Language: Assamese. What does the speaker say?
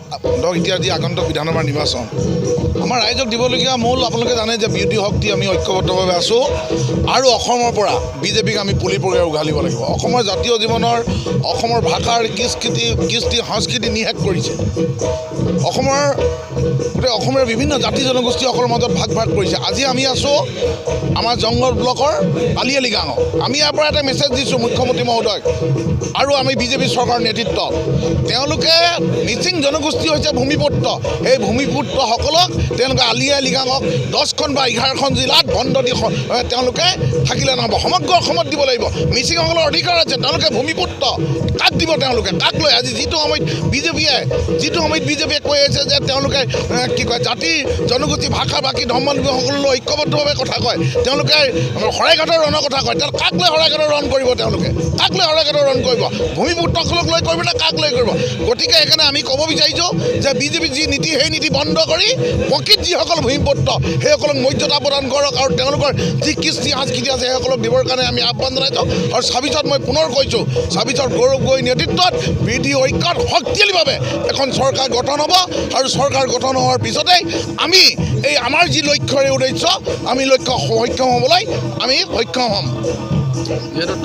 ধৰক এতিয়া যি আগন্তুক বিধানসভাৰ নিৰ্বাচন আমাৰ ৰাইজক দিবলগীয়া মূল আপোনালোকে জানে যে বিৰোধী শক্তি আমি ঐক্যবদ্ধভাৱে আছোঁ আৰু অসমৰ পৰা বিজেপিক আমি পুলি প্ৰক্ৰিয়া উঘালিব লাগিব। অসমৰ জাতীয় জীৱনৰ অসমৰ ভাষাৰ কৃষ্টি সংস্কৃতি নিশেষ কৰিছে। অসমৰ গোটেই অসমৰ বিভিন্ন জাতি জনগোষ্ঠীসকলৰ মাজত ভাগ কৰিছে। আজি আমি আছোঁ আমাৰ জংঘল ব্লকৰ আলিআলি গাঁৱত। আমি ইয়াৰ পৰা এটা মেছেজ দিছোঁ মুখ্যমন্ত্ৰী মহোদয়ক আৰু আমি বিজেপি চৰকাৰৰ নেতৃত্বত। তেওঁলোকে মিচিং জনগোষ্ঠী হৈছে ভূমিপুত্ৰ। সেই ভূমিপুত্ৰসকলক তেওঁলোকে আলিআলি গাঁৱক 10খন বা 11খন জিলাত বন্ধ দি তেওঁলোকে থাকিলে নহ'ব, সমগ্ৰ অসমত দিব লাগিব। মিচিংসকলৰ অধিকাৰ আছে, তেওঁলোকে ভূমিপুত্ৰ। কাক দিব তেওঁলোকে, কাক লৈ? আজি যিটো সময়ত বিজেপিয়ে কৈ আছে যে তেওঁলোকে কি কয় জাতি জনগোষ্ঠী ভাষা বাকী ধৰ্মাৱলম্বীসকললৈ ঐক্যবদ্ধভাৱে কথা কয়, তেওঁলোকে শৰাইঘাটৰ ৰণৰ কথা কয়। তেওঁ কাক লৈ শৰাইঘাটৰ ৰণ কৰিব? তেওঁলোকে কাক লৈ শৰাইঘাটৰ ৰণ কৰিব? ভূমিপুত্ৰসকলক লৈ কৰিব নে কাক লৈ কৰিব? গতিকে সেইকাৰণে আমি ক'ব বিচাৰিছোঁ যে বিজেপিৰ যি নীতি সেই নীতি বন্ধ কৰি প্ৰকৃত যিসকল ভূমিপুত্ৰ সেইসকলক মৰ্যাদা প্ৰদান কৰক আৰু তেওঁলোকৰ যি কৃষ্টি সংস্কৃতি আছে সেইসকলক দিবৰ কাৰণে আমি আহ্বান জনাইছোঁ। আৰু 26ত মই পুনৰ কৈছোঁ, 26ত গৌৰৱ গগৈৰ নেতৃত্বত বিৰোধী ঐক্যত শক্তিশালীভাৱে এখন চৰকাৰ গঠন হ'ব আৰু চৰকাৰ গঠন হোৱাৰ পিছতেই আমি এই আমাৰ যি লক্ষ্যৰে উদ্দেশ্য আমি সক্ষম হ'বলৈ আমি সক্ষম হ'ম। যিহেতু